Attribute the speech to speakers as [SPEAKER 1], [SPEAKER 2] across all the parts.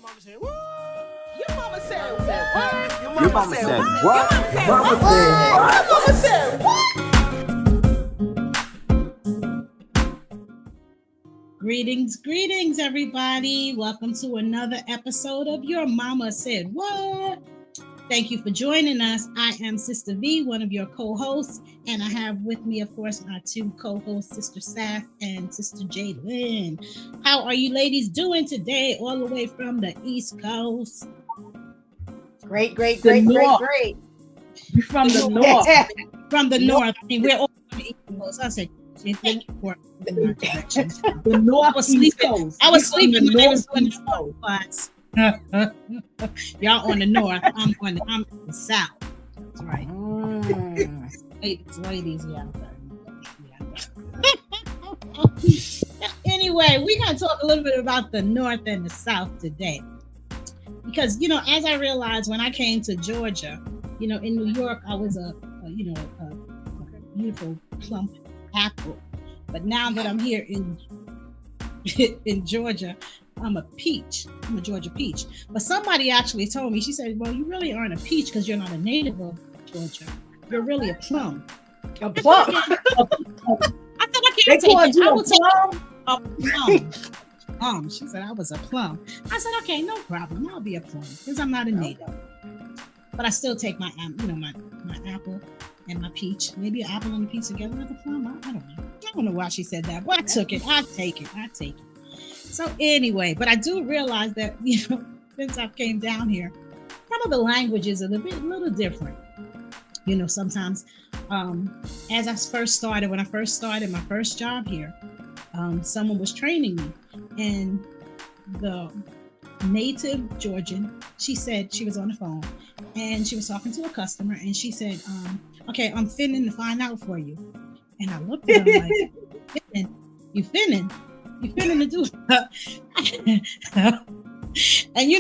[SPEAKER 1] mama said, what?
[SPEAKER 2] Your mama said what?
[SPEAKER 3] Your mama said what?
[SPEAKER 2] Your mama said what?
[SPEAKER 4] Greetings, everybody. Welcome to another episode of Your Mama Said What? Thank you for joining us. I am Sister V, one of your co-hosts, and I have with me, of course, my two co-hosts, Sister Saf and Sister Jaylyn. How are you ladies doing today, all the way from the East Coast?
[SPEAKER 2] Great. From
[SPEAKER 4] the north. From the north. I mean, we're all from the East Coast. I said, thank you for the directions.
[SPEAKER 2] The north East Coast.
[SPEAKER 4] I was sleeping when I was doing the north class. Y'all on the north, I'm in the south. That's right. Ladies, yeah. Anyway, we're gonna talk a little bit about the north and the south today, because as I realized when I came to Georgia, in New York I was a beautiful plump apple, but now that I'm here in Georgia, I'm a peach. I'm a Georgia peach. But somebody actually told me, she said, well, you really aren't a peach because you're not a native of Georgia. You're really a plum.
[SPEAKER 2] A plum?
[SPEAKER 4] I said, I can't take it. I will take a plum. She said, I was a plum. I said, okay, no problem. I'll be a plum because I'm not a native. But I still take my apple and my peach. Maybe an apple and a peach together with a plum. I don't know. I don't know why she said that, but I took it. I take it. So anyway, but I do realize that, since I came down here, some of the languages are a little different. Sometimes as I first started, when I first started my first job here, someone was training me, and the native Georgian, she said, she was on the phone and she was talking to a customer, and she said, okay, I'm finna to find out for you. And I looked at her like, you finna to do and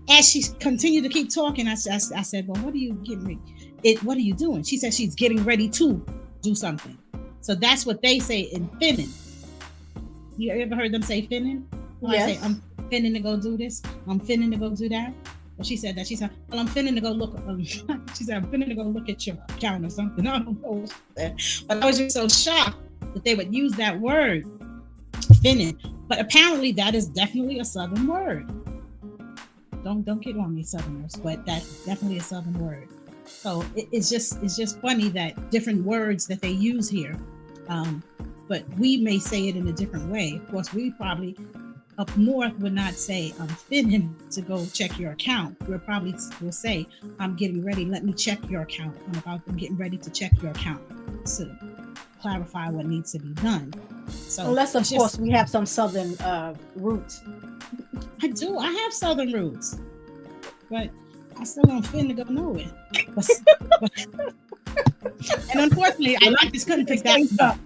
[SPEAKER 4] as she continued to keep talking, I said, well, what are you getting ready? What are you doing? She said she's getting ready to do something. So that's what they say in finning. You ever heard them say finning? Yes. I say, I'm finning to go do this. I'm finning to go do that. Well, she said that. She said, well, I'm finning to go look. She said, I'm finning to go look at your account or something. I don't know. But I was just so shocked that they would use that word, finning. But apparently that is definitely a Southern word. Don't get on me, Southerners, but that's definitely a Southern word. So it's just funny that different words that they use here, but we may say it in a different way. Of course, we probably up north would not say, I'm finning to go check your account. We probably will say, I'm getting ready. Let me check your account. I'm getting ready to check your account. So clarify what needs to be done. So
[SPEAKER 2] unless of course we have some Southern roots.
[SPEAKER 4] I do. I have Southern roots, but I still don't finna go nowhere. And unfortunately, I just couldn't pick that up.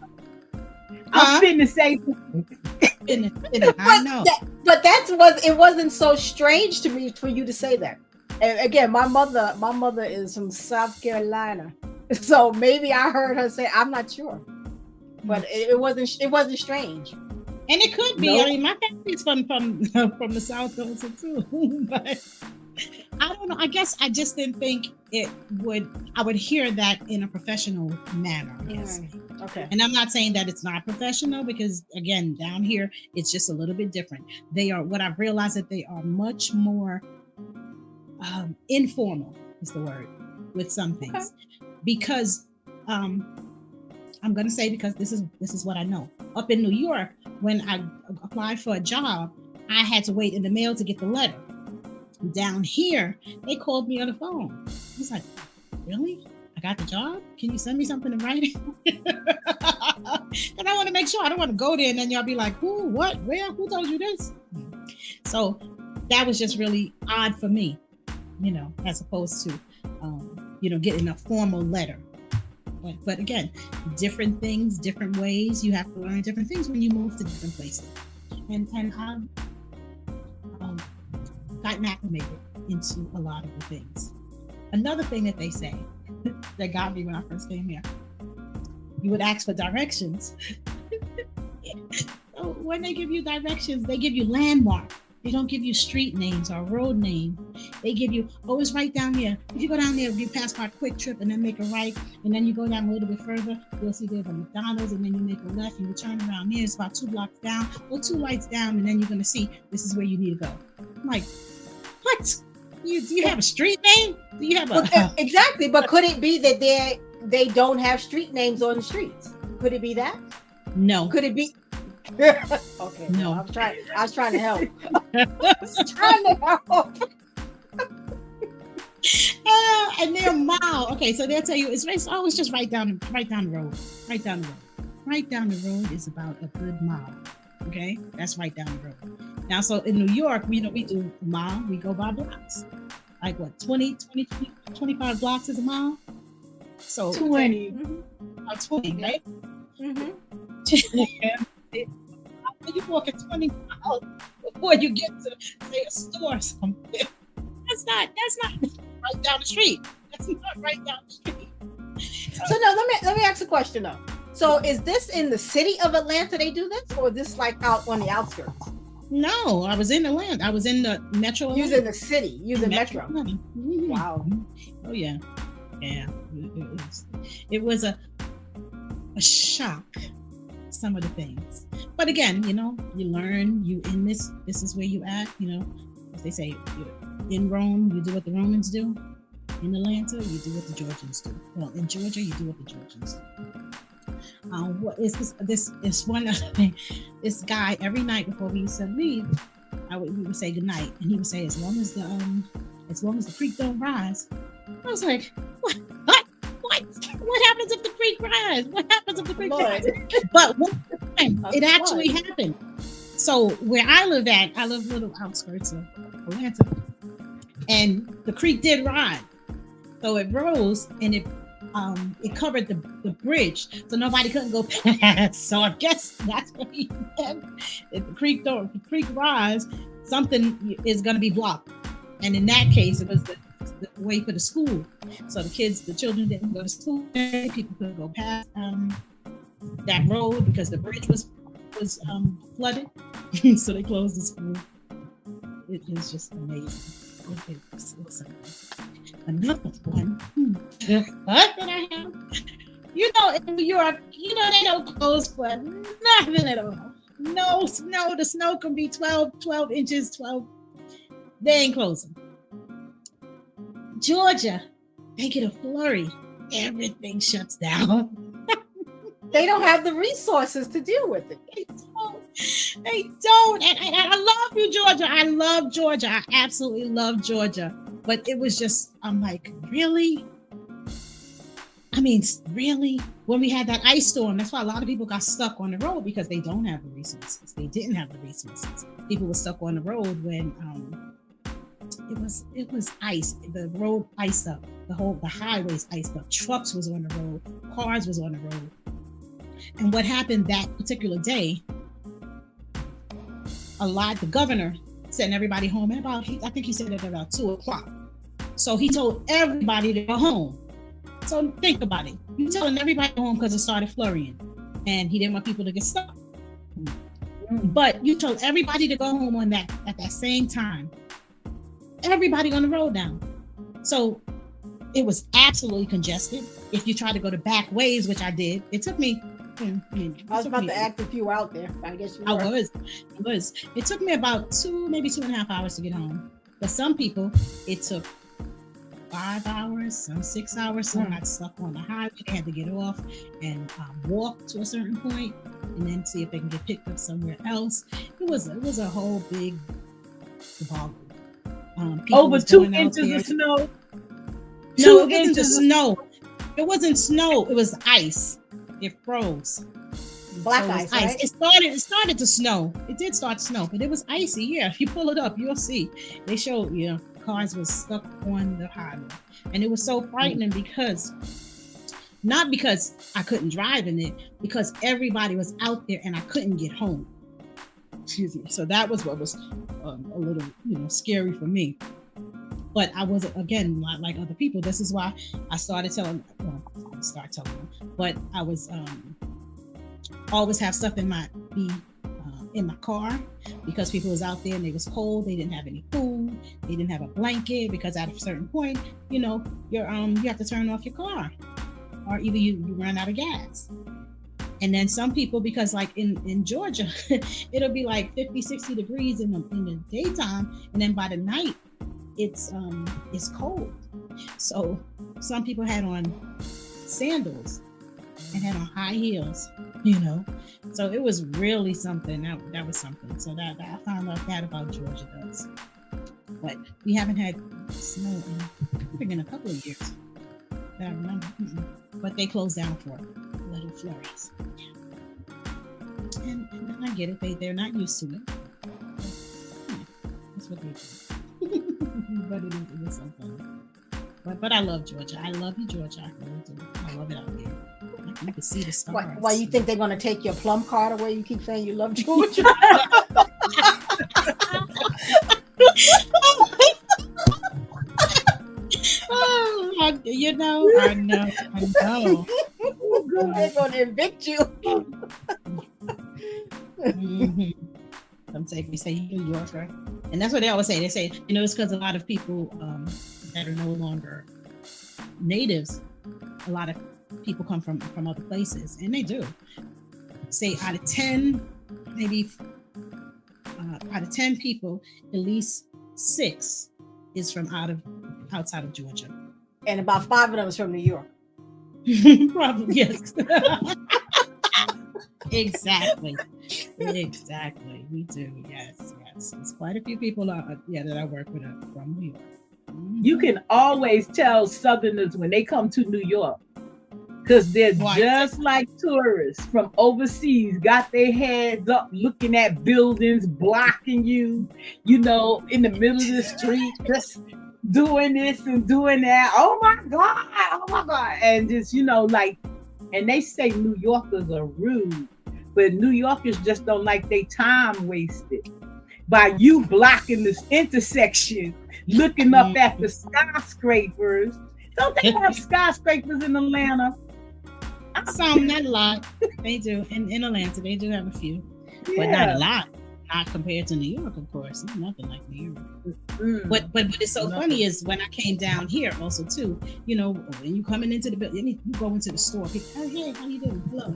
[SPEAKER 2] I'm finna say
[SPEAKER 4] I know.
[SPEAKER 2] But it wasn't so strange to me for you to say that. And again, my mother is from South Carolina, so maybe I heard her say, I'm not sure, but it wasn't strange.
[SPEAKER 4] And it could be. Nope. I mean, my family is from the South also too, but I don't know. I guess I just didn't think I would hear that in a professional manner, I guess.
[SPEAKER 2] Okay.
[SPEAKER 4] And I'm not saying that it's not professional, because again, down here, it's just a little bit different. What I've realized that they are much more informal is the word with some things. Okay. Because I'm going to say, because this is what I know. Up in New York, when I applied for a job, I had to wait in the mail to get the letter. Down here, they called me on the phone. I was like, really? I got the job? Can you send me something in writing? And I want to make sure. I don't want to go there and then y'all be like, who, what, where, who told you this? So that was just really odd for me, as opposed to, getting a formal letter. But again, different things, different ways. You have to learn different things when you move to different places. And I've gotten acclimated into a lot of the things. Another thing that they say that got me when I first came here, you would ask for directions. So when they give you directions, they give you landmarks. They don't give you street names or road names. They give you, oh, it's right down there. If you go down there, you pass by Quick Trip and then make a right, and then you go down a little bit further, you'll see there's a McDonald's, and then you make a left and you turn around there. It's about 2 blocks down, or 2 lights down, and then you're going to see this is where you need to go. I'm like, what? Do you have a street name? Do you have a...
[SPEAKER 2] Exactly, but could it be that they don't have street names on the streets? Could it be that?
[SPEAKER 4] No.
[SPEAKER 2] Could it be? Okay.
[SPEAKER 4] No.
[SPEAKER 2] I was trying to help. I was trying to help.
[SPEAKER 4] And they're mile. Okay, so they'll tell you it's always just right down the road. Right down the road. Right down the road is about a good mile. Okay, that's right down the road. Now, so in New York, we do a mile. We go by blocks. Like what, 20, 25 blocks is a mile? So
[SPEAKER 2] 20.
[SPEAKER 4] About 20, right?
[SPEAKER 2] Mm-hmm.
[SPEAKER 4] You're walking 20 miles before you get to, say, a store or something. That's not right down the street. That's not right down the street.
[SPEAKER 2] So no, let me ask a question though. So is this in the city of Atlanta they do this, or this like out on the outskirts?
[SPEAKER 4] No, I was in Atlanta. I was in the metro.
[SPEAKER 2] Using the city, using metro.
[SPEAKER 4] Mm-hmm.
[SPEAKER 2] Wow.
[SPEAKER 4] Oh yeah, yeah. It was a shock. Some of the things, but again, you learn. You in this. This is where you at. As they say, in Rome, you do what the Romans do. In Atlanta, you do what the Georgians do. Well, in Georgia, you do what the Georgians do. What is this one thing? This guy every night before we used to leave, we would say good night, and he would say, as long as the creek don't rise. I was like, what? What happens if the creek rise? What happens if the creek rise? But one time, it actually happened. So where I live little outskirts of Atlanta, and the creek did rise. So it rose, and it covered the bridge, so nobody couldn't go past. So I guess that's what he meant. If the creek rise, something is going to be blocked. And in that case, it was the way for the school. So the children didn't go to school. People couldn't go past that road because the bridge was flooded. So they closed the school. It is just amazing. It was another one. What did I have? In New York, they don't close for nothing at all. No snow. The snow can be 12 inches, 12. They ain't closing. Georgia, they get a flurry. Everything shuts down.
[SPEAKER 2] They don't have the resources to deal with it.
[SPEAKER 4] They don't. And I love you, Georgia. I love Georgia. I absolutely love Georgia. But it was just, I'm like, really? I mean, really? When we had that ice storm, that's why a lot of people got stuck on the road, because they don't have the resources. They didn't have the resources. People were stuck on the road when it was ice. The road iced up. The highways iced up. Trucks was on the road. Cars was on the road. And what happened that particular day, the governor sent everybody home at I think he said it at about 2:00. So he told everybody to go home. So think about it. He's telling everybody to go home because it started flurrying, and he didn't want people to get stuck. But you told everybody to go home at that same time. Everybody on the road now. So it was absolutely congested. If you try to go the back ways, which I did, it took me.
[SPEAKER 2] I was about to ask if you were out there. I guess you were.
[SPEAKER 4] I was. It took me about maybe 2.5 hours to get home. But some people, it took 5 hours, some 6 hours. Some got stuck on the highway. They had to get off and walk to a certain point, and then see if they can get picked up somewhere else. It was a whole big debacle.
[SPEAKER 1] Over 2 inches of snow.
[SPEAKER 4] No, it wasn't snow. It wasn't snow. It was ice. It froze.
[SPEAKER 2] Black ice. Right?
[SPEAKER 4] It started to snow. It did start to snow, but it was icy. Yeah, if you pull it up, you'll see. They showed cars were stuck on the highway, and it was so frightening not because I couldn't drive in it, because everybody was out there and I couldn't get home. Excuse me. So that was what was a little scary for me. But I wasn't, again, not like other people. This is why I started telling them, but I was always have stuff in in my car because people was out there and it was cold. They didn't have any food. They didn't have a blanket because at a certain point, you know, you have to turn off your car, or either you run out of gas. And then some people, because like in Georgia, it'll be like 50, 60 degrees in the daytime, and then by the night, it's cold. So some people had on sandals and had on high heels, you know. So it was really something. That was something. So that I found out that about Georgia does. But we haven't had snow in a couple of years that I remember. But they closed down for little flurries. And I get it. They're not used to it. That's what they do. But it is something. But I love Georgia. I love you, Georgia. I really do. I love it out here. You can see the stars.
[SPEAKER 2] Why you think they're going to take your plum card away? You keep saying you love Georgia.
[SPEAKER 4] Oh, you know, I know.
[SPEAKER 2] They're going to evict you.
[SPEAKER 4] Some say you're New Yorker, and that's what they always say. They say, you know, it's because a lot of people that are no longer natives, a lot of people come from other places, and they do. Say out of 10, maybe out of 10 people, at least 6 is from outside of Georgia,
[SPEAKER 2] and about 5 of them is from New York.
[SPEAKER 4] Probably, yes. Exactly. We do. Yes. It's quite a few people that I work with are from New York.
[SPEAKER 1] You can always tell Southerners when they come to New York, because they're just like tourists from overseas, got their heads up looking at buildings, blocking you, you know, in the middle of the street, just doing this and doing that. Oh my God. And just, you know, like, and they say New Yorkers are rude, but New Yorkers just don't like their time wasted by you blocking this intersection, looking up at the skyscrapers. Don't they have skyscrapers in Atlanta?
[SPEAKER 4] Some, not a lot. They do. In Atlanta, they do have a few, but not a lot. Not compared to New York, of course. It's nothing like New York. But it's so funny is when I came down here also too, you know, when you coming into the building, you go into the store, people, oh, hey, how you doing? Hello.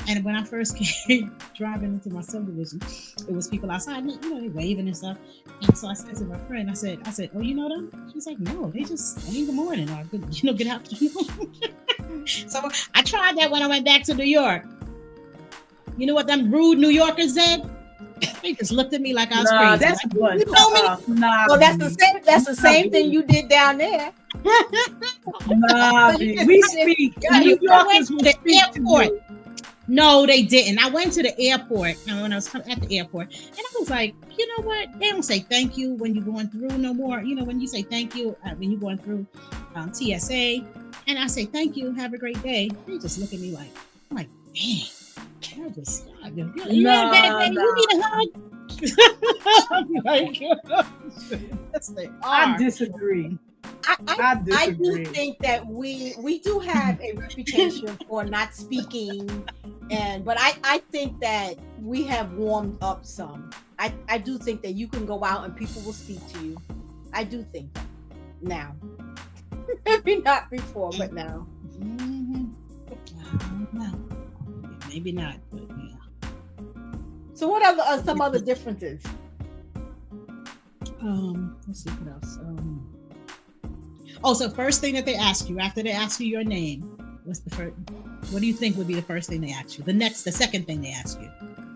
[SPEAKER 4] And when I first came driving into my subdivision, it was people outside, you know, they waving and stuff. And so I said to my friend, I said, oh, you know them? She's like, no, they just saying good morning or good, you know, get out. So I tried that when I went back to New York. You know what them rude New Yorkers said? They just looked at me like I was crazy.
[SPEAKER 1] That's
[SPEAKER 4] like,
[SPEAKER 1] one.
[SPEAKER 4] You know me?
[SPEAKER 2] Well, that's the same thing you did down there.
[SPEAKER 1] We speak. New Yorkers
[SPEAKER 4] to the airport. No, they didn't. I went to the airport, and when I was at the airport, and I was like, you know what? They don't say thank you when you're going through no more. You know, when you say thank you when you're going through TSA, and I say thank you, have a great day. They just look at me like, I'm like, dang. You need a hug.
[SPEAKER 1] I disagree.
[SPEAKER 2] I do think that we do have a reputation for not speaking, but I think that we have warmed up some. I do think that you can go out and people will speak to you. I do think that now. Maybe not before, but now.
[SPEAKER 4] Maybe not, but yeah.
[SPEAKER 2] So what are some other differences?
[SPEAKER 4] Let's see what else. So first thing that they ask you after they ask you your name, what's the first? What do you think would be the first thing they ask you? The second thing they ask you.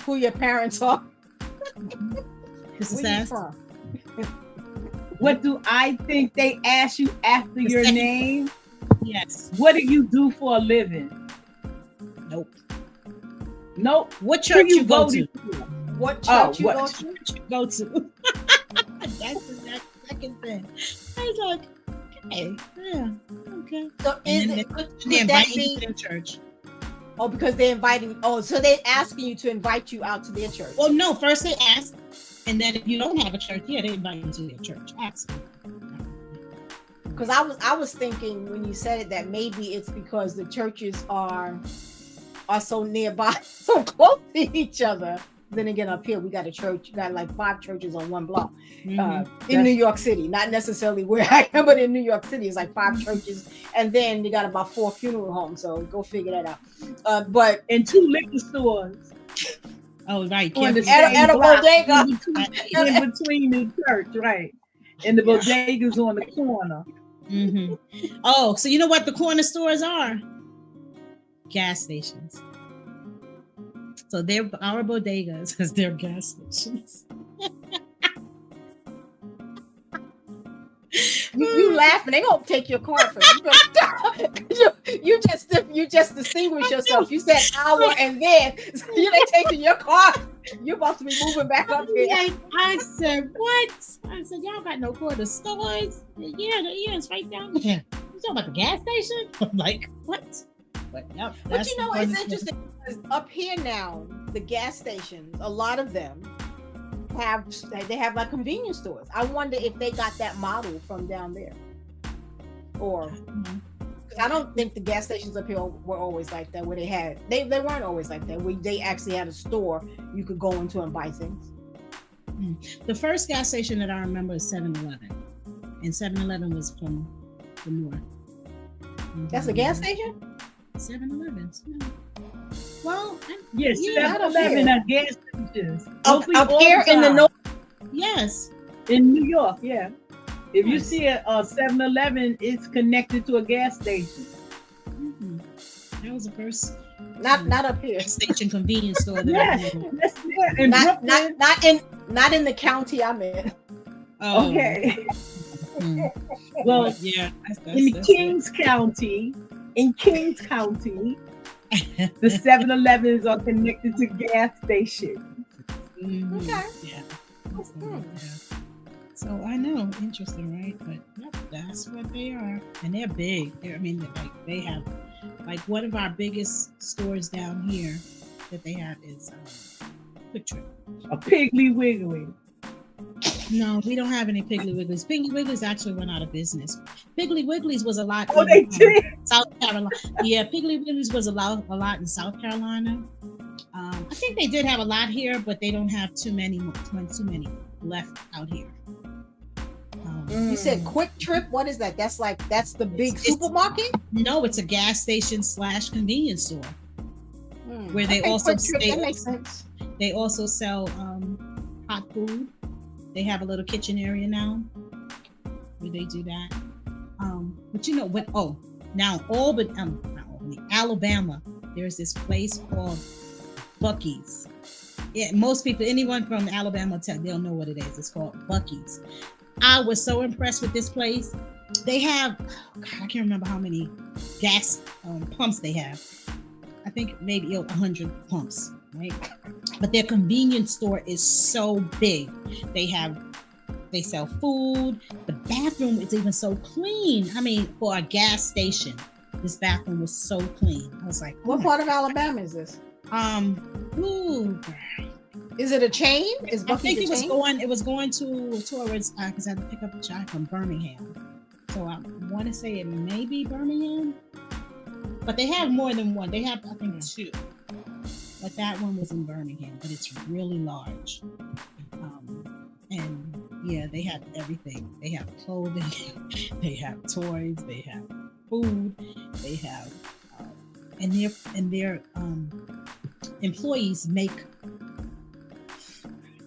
[SPEAKER 2] Who your parents are?
[SPEAKER 4] This is asked.
[SPEAKER 1] What do I think they ask you after your name?
[SPEAKER 4] Yes.
[SPEAKER 1] What do you do for a living? Nope.
[SPEAKER 4] What church you go to?
[SPEAKER 2] What church you
[SPEAKER 4] go to? That's the second thing. I was like, okay, yeah, okay.
[SPEAKER 2] So
[SPEAKER 4] they invite you to their church?
[SPEAKER 2] Oh, because they're inviting. Oh, so they're asking you to invite you out to their church.
[SPEAKER 4] Well, no. First they ask, and then if you don't have a church, they invite you to their church. Absolutely.
[SPEAKER 2] Because I was thinking when you said it that maybe it's because the churches are so nearby, so close to each other, then again, up here we got a church. You got like 5 churches on one block
[SPEAKER 4] Mm-hmm.
[SPEAKER 2] in New York City. Not necessarily where I am, but in New York City, it's like 5 churches, and then you got about 4 funeral homes. So go figure that out. But
[SPEAKER 1] and 2 liquor stores
[SPEAKER 4] Oh, right.
[SPEAKER 1] on the
[SPEAKER 4] Careful.
[SPEAKER 1] same
[SPEAKER 2] and a
[SPEAKER 1] block
[SPEAKER 2] bodega.
[SPEAKER 1] in between the church, right? And the bodegas on the corner.
[SPEAKER 4] Mm-hmm. Oh, so you know what the corner stores are? Gas stations. So they're our bodegas because they're gas stations.
[SPEAKER 2] You laughing? They gonna take your car from you. You just distinguish yourself. You said hour, and then you they taking your car. You're about to be moving back up here.
[SPEAKER 4] I said, what? I said, y'all got no corner stores? Yeah, it's right down there. You talking about the gas station? I'm like, what? But
[SPEAKER 2] you know, it's interesting because up here now, the gas stations, a lot of them have like convenience stores. I wonder if they got that model from down there, or I don't think the gas stations up here were always like that. Where they weren't always like that. Where they actually had a store you could go into and buy things.
[SPEAKER 4] The first gas station that I remember is 7-Eleven, and 7-Eleven was from the north.
[SPEAKER 2] That's a gas station.
[SPEAKER 4] 7-Eleven. Well,
[SPEAKER 1] yes, 7-Eleven are gas stations.
[SPEAKER 2] Up here in the north.
[SPEAKER 4] Yes.
[SPEAKER 1] In New York, yeah. If you see a 7-Eleven, it's connected to a gas station.
[SPEAKER 4] Mm-hmm. That was the first.
[SPEAKER 2] Not up here.
[SPEAKER 4] Gas station convenience store. That
[SPEAKER 2] not in the county I'm in.
[SPEAKER 4] Oh.
[SPEAKER 1] Okay.
[SPEAKER 4] Well, yeah.
[SPEAKER 1] In Kings County, the 7-Elevens are connected to gas stations.
[SPEAKER 4] Mm-hmm.
[SPEAKER 2] Okay.
[SPEAKER 4] Yeah. So I know, interesting, right? But yep, that's what they are, and they're big. They have like one of our biggest stores down here that they have is Quick Trip.
[SPEAKER 1] A Piggly Wiggly.
[SPEAKER 4] No, we don't have any Piggly Wigglies. Piggly Wigglies actually went out of business. Piggly Wigglies was a lot.
[SPEAKER 1] Oh, they did.
[SPEAKER 4] South Carolina. Yeah, Piggly Wigglies was a lot in South Carolina. I think they did have a lot here, but they don't have too many left out here.
[SPEAKER 2] You said Quick Trip. What is that? That's the big supermarket?
[SPEAKER 4] No, it's a gas station / convenience store where they also
[SPEAKER 2] that makes sense.
[SPEAKER 4] They also sell hot food. They have a little kitchen area now where they do that. But you know what? Oh, now Alabama, there's this place called Buc-ee's. Yeah, most people, anyone from Alabama, they'll know what it is. It's called Buc-ee's. I was so impressed with this place. They have, I can't remember how many gas pumps they have. I think maybe 100 pumps, right? But their convenience store is so big. They sell food. The bathroom is even so clean. I mean, for a gas station, this bathroom was so clean. I was like,
[SPEAKER 2] what part of Alabama is this? Is it a chain?
[SPEAKER 4] I think it was going to towards because I had to pick up a child from Birmingham. So I want to say it may be Birmingham. But they have more than one. They have, I think, 2. But that one was in Birmingham, but it's really large. And yeah, they have everything. They have clothing, they have toys, they have food, they have, and their employees make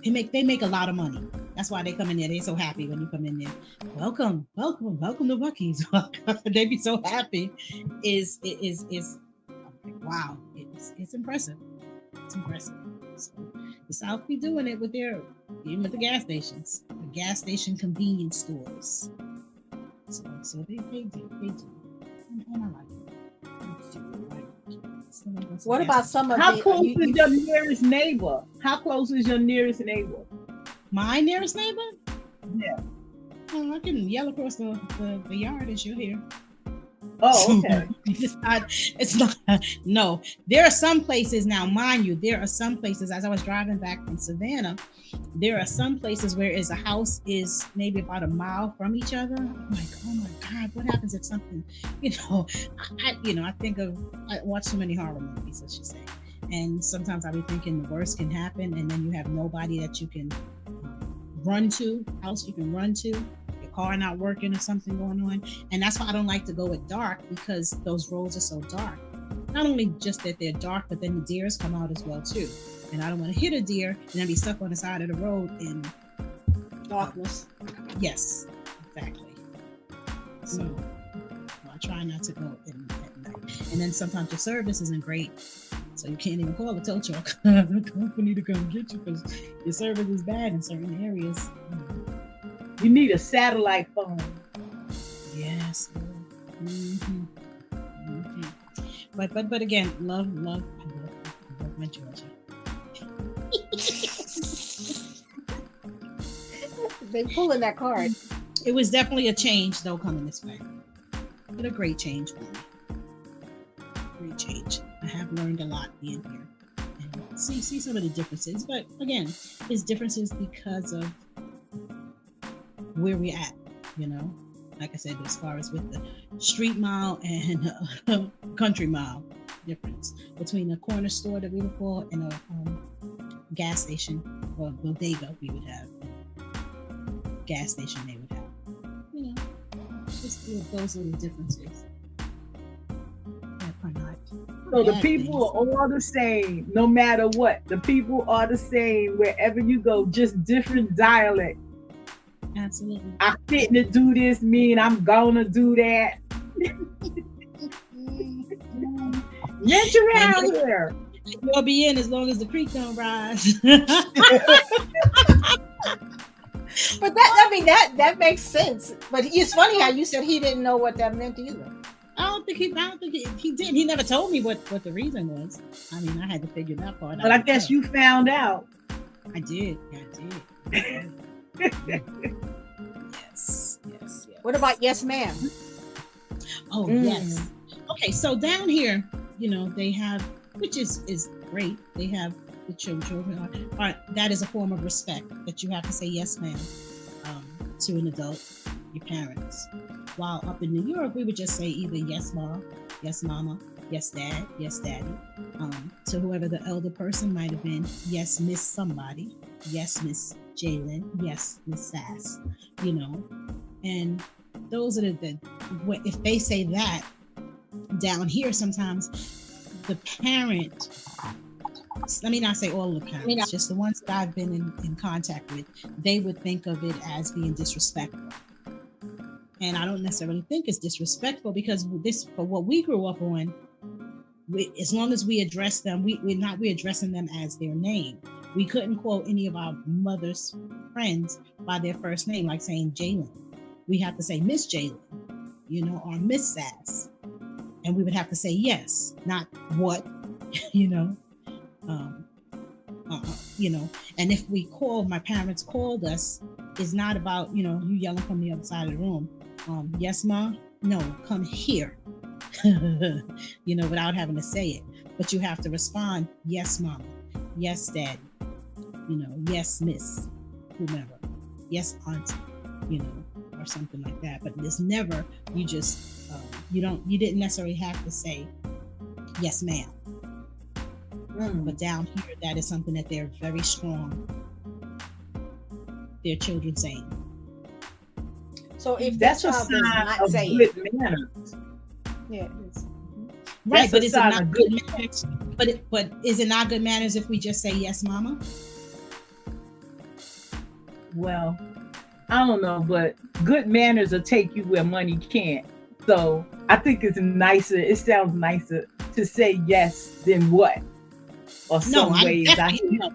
[SPEAKER 4] a lot of money. That's why they come in there. They're so happy when you come in there. Welcome to Buc-ee's. They be so happy. Is wow. It's impressive. It's impressive. So the South be doing it even with the gas stations, the gas station convenience stores. So they do. And I like it.
[SPEAKER 2] What about some of
[SPEAKER 1] How close is your nearest neighbor? How close is your nearest neighbor?
[SPEAKER 4] My nearest neighbor?
[SPEAKER 1] Yeah.
[SPEAKER 4] Oh, I can yell across the yard as you're here.
[SPEAKER 1] Oh, okay.
[SPEAKER 4] It's not. No, there are some places now, mind you. There are some places. As I was driving back from Savannah, there are some places where a house is maybe about a mile from each other. I'm like, oh my God, what happens if something? I watch so many horror movies. Let's just say, And sometimes I'll be thinking the worst can happen, and then you have nobody that you can run to, house you can run to, your car not working or something going on. And that's why I don't like to go at dark, because those roads are so dark. Not only just that they're dark, but then the deers come out as well too. And I don't want to hit a deer and then be stuck on the side of the road in
[SPEAKER 2] Darkness.
[SPEAKER 4] Yes, exactly. So I try not to go at night. And then sometimes your service isn't great, so you can't even call a tow truck company to come get you because your service is bad in certain areas.
[SPEAKER 1] You need a satellite phone.
[SPEAKER 4] Yes. Mm-hmm. Mm-hmm. But again, love my Georgia.
[SPEAKER 2] They pulling that card.
[SPEAKER 4] It was definitely a change though coming this way. But a great change for me. Great change. I have learned a lot being here and see some of the differences. But again, it's differences because of where we're at, you know. Like I said, as far as with the street mile and country mile difference between a corner store that we would call and a gas station or bodega we would have. Gas station they would have. You know, just those little differences.
[SPEAKER 1] So the people are all the same, no matter what. The people are the same wherever you go, just different dialect.
[SPEAKER 4] Absolutely.
[SPEAKER 1] I fitting to do this, mean I'm gonna do that. Get around here.
[SPEAKER 4] You'll be in as long as the creek don't rise.
[SPEAKER 2] But that makes sense. But it's funny how you said he didn't know what that meant either.
[SPEAKER 4] I don't think he did. He never told me what the reason was. I mean, I had to figure that part out.
[SPEAKER 1] But I guess you found out.
[SPEAKER 4] I did. Yes.
[SPEAKER 2] What about yes, ma'am?
[SPEAKER 4] Oh, yes. Okay, so down here, you know, they have, which is great. They have the children are that is a form of respect that you have to say yes, ma'am, to an adult, your parents. While up in New York, we would just say either yes, mom, yes, mama, yes, dad, yes, daddy. To whoever the elder person might have been, yes, Miss somebody, yes, Miss Jalen, yes, Miss Sass, you know. And those are the if they say that down here, sometimes the parent, let me not say all the parents, just the ones that I've been in contact with, they would think of it as being disrespectful. And I don't necessarily think it's disrespectful because for what we grew up on, as long as we address them, we're addressing them as their name. We couldn't call any of our mother's friends by their first name, like saying Jalen. We have to say Miss Jalen, you know, or Miss Sass. And we would have to say yes, not what, you know. You know, and if my parents called us, it's not about, you know, you yelling from the other side of the room. Yes, mom. No, come here. You know, without having to say it, but you have to respond. Yes, mama. Yes, daddy. You know, yes, miss, whomever. Yes, auntie. You know, or something like that. But there's never. You just you didn't necessarily have to say yes, ma'am. But down here, that is something that they're very strong. Their children saying.
[SPEAKER 2] So if
[SPEAKER 1] that's
[SPEAKER 2] that
[SPEAKER 1] a
[SPEAKER 2] child does
[SPEAKER 1] sign
[SPEAKER 2] not
[SPEAKER 1] of
[SPEAKER 2] say
[SPEAKER 1] good
[SPEAKER 2] it,
[SPEAKER 1] manners.
[SPEAKER 2] Yeah, it is.
[SPEAKER 4] Right, but
[SPEAKER 1] That's
[SPEAKER 4] is
[SPEAKER 1] a
[SPEAKER 4] it
[SPEAKER 1] sign
[SPEAKER 4] not
[SPEAKER 1] of
[SPEAKER 4] good manners? But is it not good manners if we just say yes, mama?
[SPEAKER 1] Well, I don't know, but good manners will take you where money can't. So I think it's nicer. It sounds nicer to say yes than what. Or some ways.
[SPEAKER 4] No,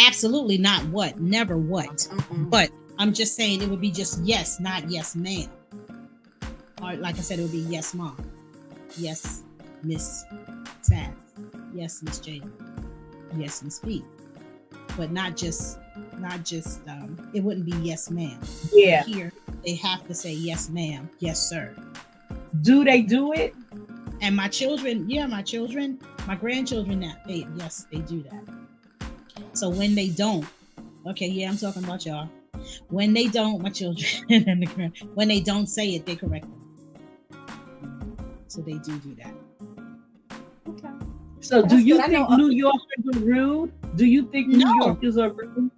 [SPEAKER 4] absolutely not what. Never what.
[SPEAKER 2] Mm-mm.
[SPEAKER 4] But I'm just saying it would be just yes, not yes, ma'am. Or like I said, it would be yes, mom. Yes, Miss Sass. Yes, Miss Jane. Yes, Miss B. But not just it wouldn't be yes, ma'am.
[SPEAKER 1] Yeah.
[SPEAKER 4] Here they have to say yes, ma'am, yes, sir.
[SPEAKER 1] Do they do it?
[SPEAKER 4] And my grandchildren now, they do that. So when they don't, okay, yeah, I'm talking about y'all. When they don't, my children and when they don't say it, they correct them. So they do that.
[SPEAKER 2] Okay.
[SPEAKER 1] So, do
[SPEAKER 2] That's
[SPEAKER 1] you
[SPEAKER 2] good. I know.
[SPEAKER 1] think New Yorkers are rude? Do you think New
[SPEAKER 4] No.
[SPEAKER 1] Yorkers are rude?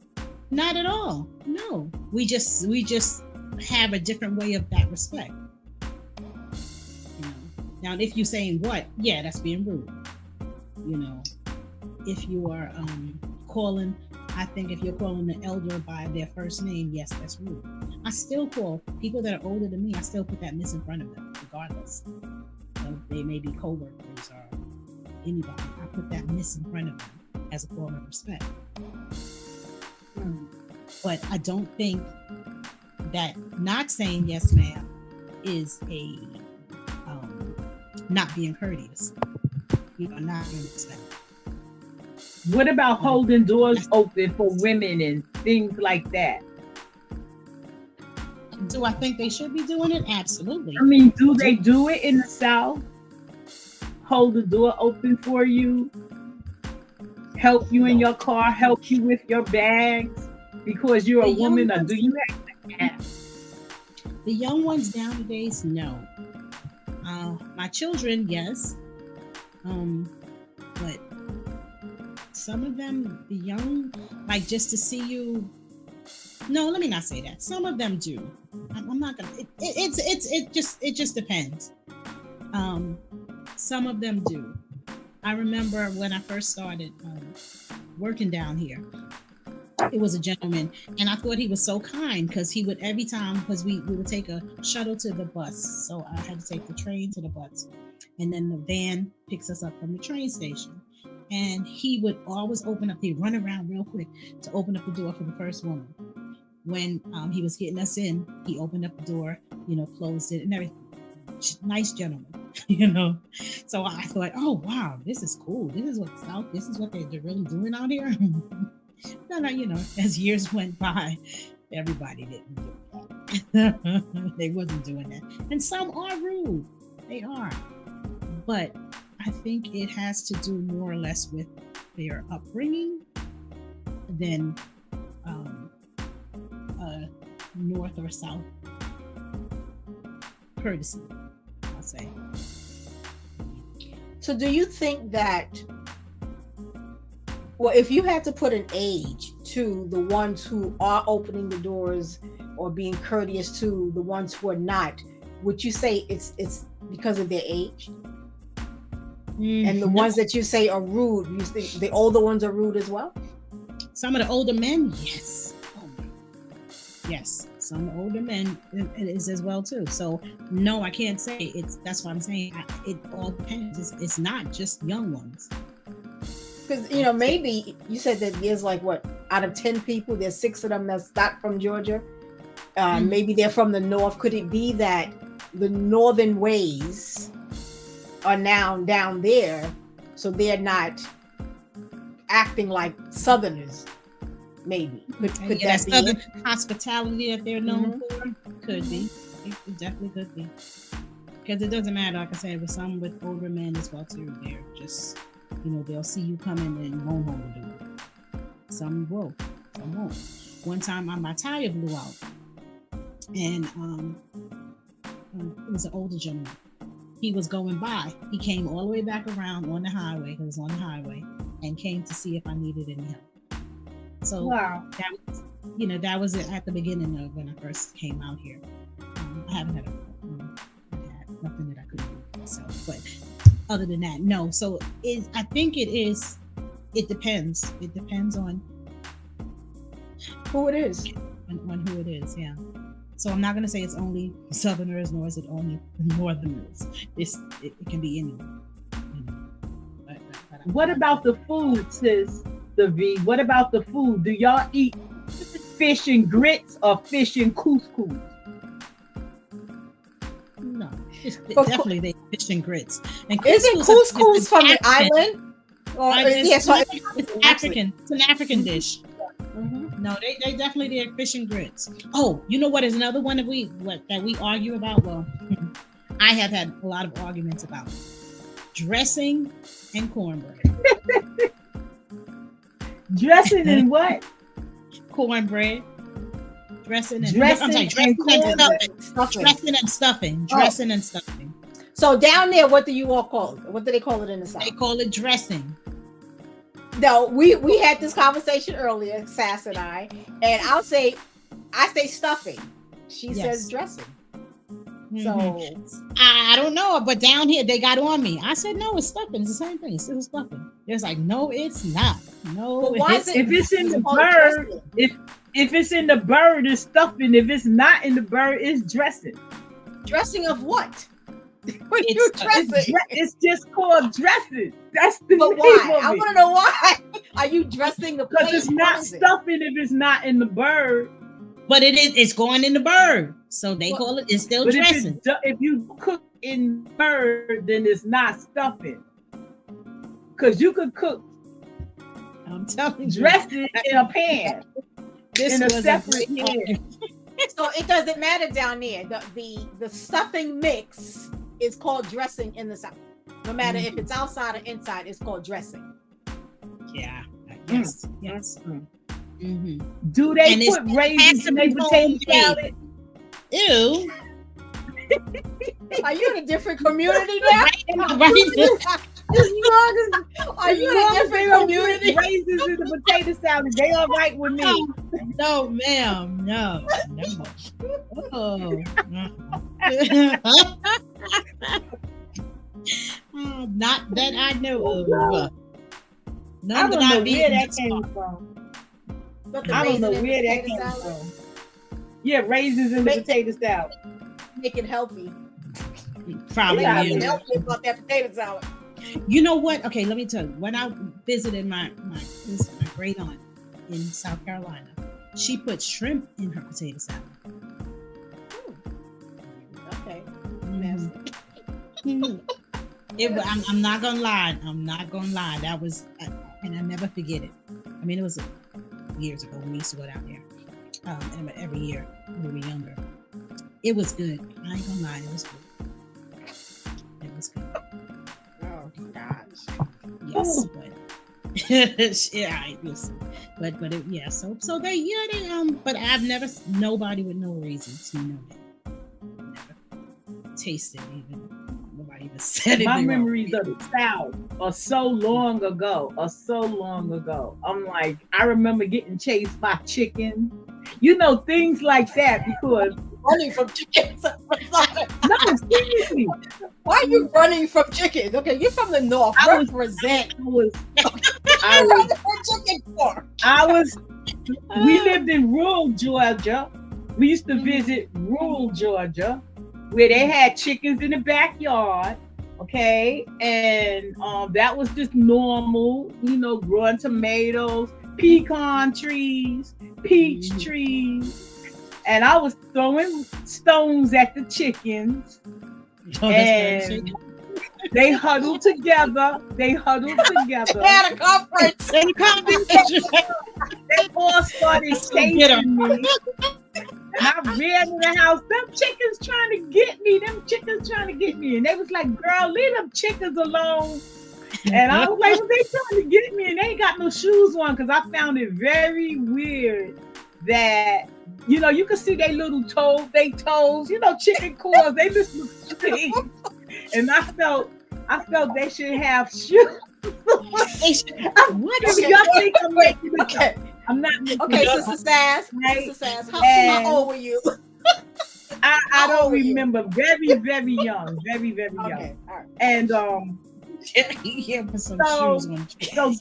[SPEAKER 4] Not at all. No. We just have a different way of that respect. You know. Now if you're saying what, yeah, that's being rude. You know, if you are calling, I think if you're calling the elder by their first name, yes, that's rude. I still call people that are older than me, I still put that miss in front of them, regardless. So they may be co-workers or anybody. I put that miss in front of them as a form of respect. But I don't think that not saying yes, ma'am, is a not being courteous. You know, not being respectful.
[SPEAKER 1] What about holding doors open for women and things like that?
[SPEAKER 4] Do I think they should be doing it? Absolutely.
[SPEAKER 1] I mean, do they do it in the South? Hold the door open for you, help you in your car, help you with your bags because you're a woman, or do you have to ask?
[SPEAKER 4] The young ones nowadays, no. My children, yes. But some of them, the young, like just to see you. No, let me not say that. Some of them do. I'm not gonna. It just depends. Some of them do. I remember when I first started working down here. It was a gentleman, and I thought he was so kind because he would every time because we would take a shuttle to the bus, so I had to take the train to the bus, and then the van picks us up from the train station. And he would always open up. He'd run around real quick to open up the door for the first woman. When he was getting us in, he opened up the door, closed it and everything. Nice gentleman, So I thought, oh wow, this is cool. This is what they're really doing out here. No, as years went by, everybody didn't do that. They wasn't doing that. And some are rude. They are. But I think it has to do more or less with their upbringing than north or south courtesy, I'll say.
[SPEAKER 2] So do you think that, well, if you had to put an age to the ones who are opening the doors or being courteous to the ones who are not, would you say it's because of their age? And the ones that you say are rude, you think the older ones are rude as well?
[SPEAKER 4] Some of the older men, yes. Yes, some older men it is as well too. So no, I can't say that's what I'm saying. It all depends. It's not just young ones.
[SPEAKER 2] Because maybe you said that there's like what, out of 10 people, there's 6 of them that's not from Georgia. Maybe they're from the north. Could it be that the northern ways are now down there, so they're not acting like Southerners? Maybe could that be
[SPEAKER 4] Southern
[SPEAKER 2] it?
[SPEAKER 4] Hospitality that they're known for? Could be. It definitely could be. Because it doesn't matter, like I said, with some with older men as well too. They're just, they'll see you coming and won't hold the door. Some will, some won't. One time my tire blew out, and it was an older gentleman. He was going by. He came all the way back around on the highway. He was on the highway and came to see if I needed any help. So
[SPEAKER 1] wow.
[SPEAKER 4] That was at the beginning of when I first came out here. I haven't had nothing that I could do for myself, but other than that, no. So I think it is. It depends. It depends on
[SPEAKER 2] who it is.
[SPEAKER 4] On who it is, yeah. So I'm not going to say it's only Southerners, nor is it only Northerners. It can be anyone.
[SPEAKER 1] What about the food, sis? The V. What about the food? Do y'all eat fish and grits or fish and couscous?
[SPEAKER 4] No, definitely they fish and grits. And
[SPEAKER 2] isn't couscous from the island? Or
[SPEAKER 4] it's African. It's an African dish. Mm-hmm. No, they definitely did fish and grits. Oh, you know what is another one that we argue about? Well, I have had a lot of arguments about dressing and cornbread.
[SPEAKER 1] Dressing and what?
[SPEAKER 4] Cornbread. Dressing and
[SPEAKER 1] stuffing.
[SPEAKER 4] stuffing.
[SPEAKER 2] So down there, what do you all call it? What do they call it in the South?
[SPEAKER 4] They call it dressing.
[SPEAKER 2] No, we had this conversation earlier, Sass and I say stuffing. She says dressing. So
[SPEAKER 4] I don't know, but down here they got on me. I said no, it's stuffing. It's the same thing. It's still stuffing. It's like no, it's not. No,
[SPEAKER 2] but why is it,
[SPEAKER 1] if it's in the bird, if it's in the bird, it's stuffing. If it's not in the bird, it's dressing.
[SPEAKER 2] Dressing of what? When you dressing?
[SPEAKER 1] It's just called dressing. That's the
[SPEAKER 2] but
[SPEAKER 1] name
[SPEAKER 2] why?
[SPEAKER 1] of
[SPEAKER 2] I
[SPEAKER 1] it.
[SPEAKER 2] want to know why. Are you dressing the plate?
[SPEAKER 1] Because it's not stuffing if it's not in the bird.
[SPEAKER 4] But it is. It's going in the bird, so they call it. It's still dressing.
[SPEAKER 1] If you cook in bird, then it's not stuffing. Because you could cook.
[SPEAKER 4] I'm telling you,
[SPEAKER 1] dress it in a pan. In a separate pan.
[SPEAKER 2] So it doesn't matter down there. The stuffing mix is called dressing in the South. No matter if it's outside or inside, it's called dressing.
[SPEAKER 4] Yeah. Yes. Yes.
[SPEAKER 1] Mm-hmm. Do they put raisins in their potato salad?
[SPEAKER 4] Ew.
[SPEAKER 2] Are you in a different community now? Are you in a different community?
[SPEAKER 1] Raisins in the potato salad, they all right with me.
[SPEAKER 4] No, ma'am. No. Oh. Not that I know of.
[SPEAKER 1] I don't know where that came from. I don't know where that came from. Yeah, raisins in the potato salad.
[SPEAKER 2] Make it healthy.
[SPEAKER 4] Probably.
[SPEAKER 2] Healthy about that potato salad.
[SPEAKER 4] You know what? Okay, let me tell you. When I visited my great aunt in South Carolina, she put shrimp in her potato salad.
[SPEAKER 2] Okay.
[SPEAKER 4] I'm not gonna lie. That was, and I never forget it. I mean, it was years ago when we used to go down there every year when we were younger. It was good. I ain't gonna lie, it was good. It was good.
[SPEAKER 2] Oh gosh.
[SPEAKER 4] Yes, but yeah, it was. But it, yeah. So they but I've never nobody with no raisins. You know that. Never tasted even. Nobody even said it.
[SPEAKER 1] My memories of the South are so long ago. I'm like, I remember getting chased by chickens. You know, things like that because
[SPEAKER 2] running from chickens.
[SPEAKER 1] No, seriously.
[SPEAKER 2] Why are you running from chickens? Okay, you're from the North. Represent.
[SPEAKER 1] We lived in rural Georgia. We used to visit rural Georgia where they had chickens in the backyard. Okay. And that was just normal, you know, growing tomatoes, pecan trees, peach trees. And I was throwing stones at the chickens. And they huddled together. They had a conference. They all started chasing me. And I ran in the house. Them chickens trying to get me. And they was like, girl, leave them chickens alone. And I was like, well, they trying to get me. And they ain't got no shoes on because I found it very weird that, you know, you can see they toes, you know, chicken claws, they just look strange. And I felt they should have shoes. I'm not.
[SPEAKER 2] Okay, Sister Sass. Right? Sister Sass, how old were you?
[SPEAKER 1] I don't remember. Very, very young. Very, very young.
[SPEAKER 2] Okay, all right.
[SPEAKER 1] And so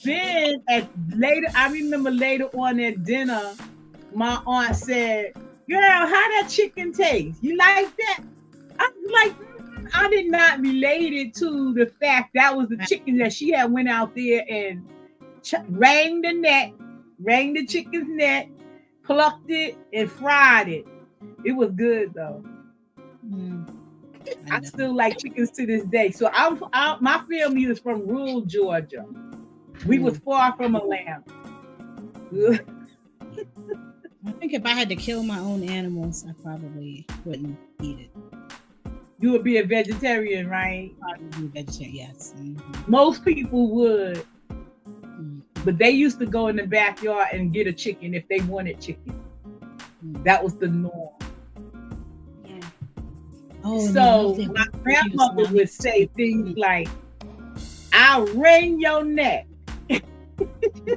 [SPEAKER 1] then I remember later on at dinner, my aunt said, girl, how that chicken taste? You like that? I was like, I did not relate it to the fact that was the chicken that she had went out there and rang the chicken's neck, plucked it, and fried it. It was good though. I still like chickens to this day. So my family is from rural Georgia. We was far from Atlanta.
[SPEAKER 4] I think if I had to kill my own animals, I probably wouldn't eat it.
[SPEAKER 1] You would be a vegetarian, right?
[SPEAKER 4] Probably be a vegetarian, yes. Mm-hmm.
[SPEAKER 1] Most people would. But they used to go in the backyard and get a chicken if they wanted chicken. That was the norm.
[SPEAKER 4] Oh, and
[SPEAKER 1] So
[SPEAKER 4] they love
[SPEAKER 1] my
[SPEAKER 4] their
[SPEAKER 1] grandmother
[SPEAKER 4] barbecues.
[SPEAKER 1] would say things like, "I'll wring your neck."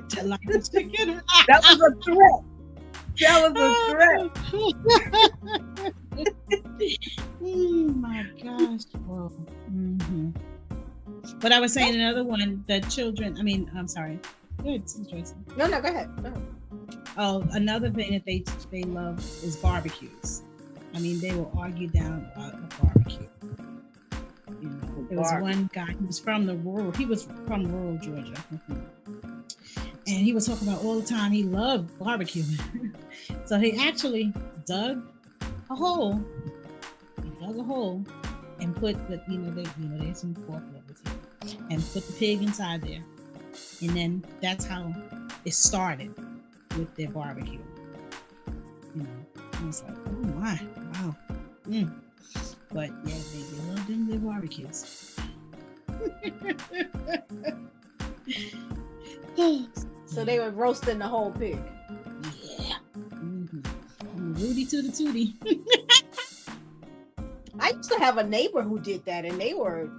[SPEAKER 4] Just like the chicken.
[SPEAKER 1] That was a threat. That was a threat.
[SPEAKER 4] Oh my gosh. Whoa. But I was saying another one, the children, I'm sorry. Good, Tracy.
[SPEAKER 2] No, go ahead.
[SPEAKER 4] Oh, another thing that they love is barbecues. I mean, they will argue down about a barbecue. You know, there was one guy who was from rural Georgia. And he was talking about all the time he loved barbecue. So he actually dug a hole. He dug a hole and put there's some pork livers here, and put the pig inside there. And then that's how it started with their barbecue. You know, I was like, oh my, wow. But yeah, they love them their barbecues.
[SPEAKER 2] So they were roasting the whole pig.
[SPEAKER 4] Yeah. Rudy to the tootie.
[SPEAKER 2] I used to have a neighbor who did that, and they were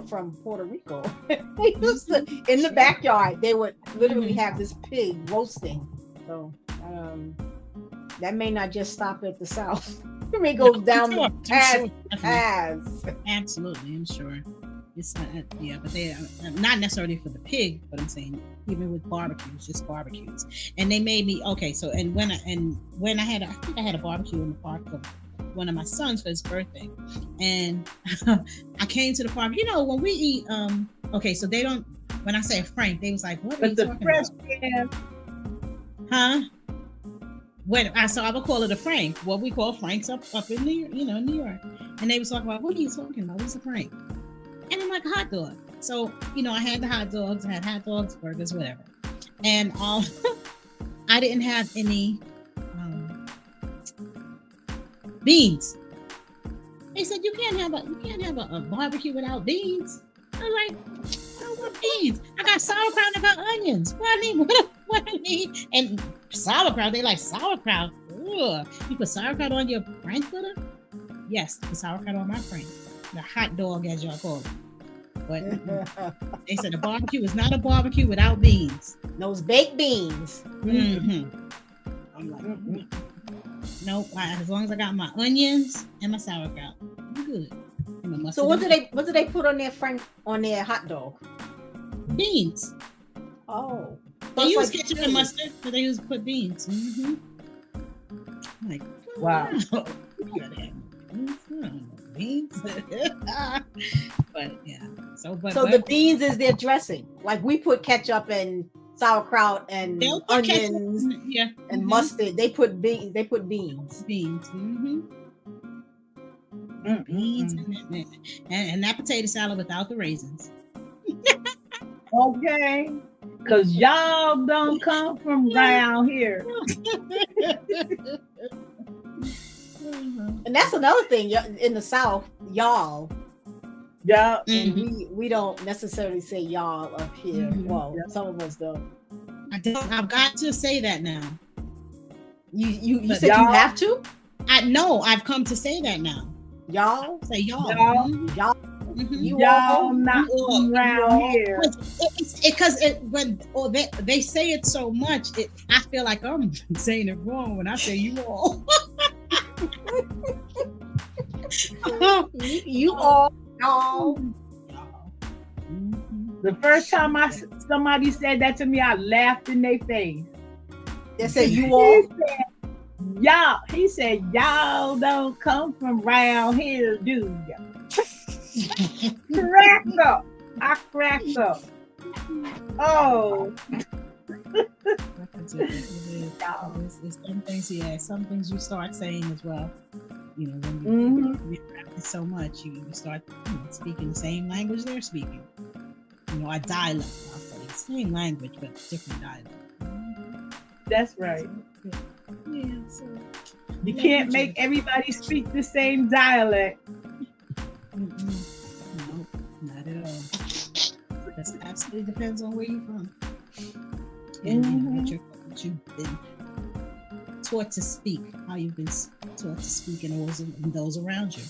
[SPEAKER 2] from Puerto Rico. They used to, in the backyard, they would literally have this pig roasting. So that may not just stop at the South. It may go down the paths.
[SPEAKER 4] Absolutely, I'm sure. It's but they are not necessarily for the pig, but I'm saying even with barbecues, just barbecues. And they made me okay. So when I had a barbecue in the park of one of my sons for his birthday, and I came to the park. You know, when we eat, okay, so they don't. When I say Frank, they was like, "What are you talking about?" Huh? So I would call it a Frank. What we call Franks up in New York. And they was talking about, what are you talking about? What's a Frank? And I'm like, a hot dog. So, I had the hot dogs. I had hot dogs, burgers, whatever. And I didn't have any beans. They said, you can't have a barbecue without beans. I was like, I don't want beans. I got sauerkraut and I got onions. What I need? And sauerkraut, they like sauerkraut. Ugh. You put sauerkraut on your frankfurter? Yes, put sauerkraut on my frank. The hot dog, as y'all call it. But they said the barbecue is not a barbecue without beans.
[SPEAKER 2] Those baked beans.
[SPEAKER 4] Mm-hmm. I'm like, nope. As long as I got my onions and my sauerkraut, I'm good.
[SPEAKER 2] So what do they put on their hot dog?
[SPEAKER 4] Beans.
[SPEAKER 2] Oh.
[SPEAKER 4] They use ketchup and mustard, but they put beans. Mm-hmm. Like,
[SPEAKER 1] wow.
[SPEAKER 4] Beans. But yeah. So
[SPEAKER 2] the beans is their dressing. Like we put ketchup and sauerkraut and onions and mustard. They put beans. Beans.
[SPEAKER 4] Mm-hmm. Beans and that potato salad without the raisins.
[SPEAKER 1] Okay. Because y'all don't come from around here.
[SPEAKER 2] And that's another thing in the South, y'all.
[SPEAKER 1] Yeah.
[SPEAKER 2] And we don't necessarily say y'all up here.
[SPEAKER 4] Mm-hmm.
[SPEAKER 2] Well, some of us don't.
[SPEAKER 4] I've got to say that now.
[SPEAKER 2] You said you have to?
[SPEAKER 4] I know. I've come to say that now.
[SPEAKER 2] Y'all?
[SPEAKER 4] Say y'all.
[SPEAKER 2] Y'all.
[SPEAKER 4] Mm-hmm.
[SPEAKER 1] Y'all not around here.
[SPEAKER 4] Because when they say it so much, I feel like I'm saying it wrong when I say you all.
[SPEAKER 2] you all. Y'all.
[SPEAKER 1] The first time somebody said that to me, I laughed in their face.
[SPEAKER 2] They said you all.
[SPEAKER 1] Y'all. He said y'all don't come from around here, do ya? Cracked up. I cracked up. Oh.
[SPEAKER 4] It's some things you start saying as well. When you practice so much, you start speaking the same language they're speaking. A dialect. I'll say the same language, but different dialect.
[SPEAKER 1] That's right.
[SPEAKER 4] Yeah. So
[SPEAKER 1] you can't make everybody speak the same dialect.
[SPEAKER 4] Nope, not at all. It absolutely depends on where you're from and what you've been taught to speak, how you've been taught to speak, and those around you.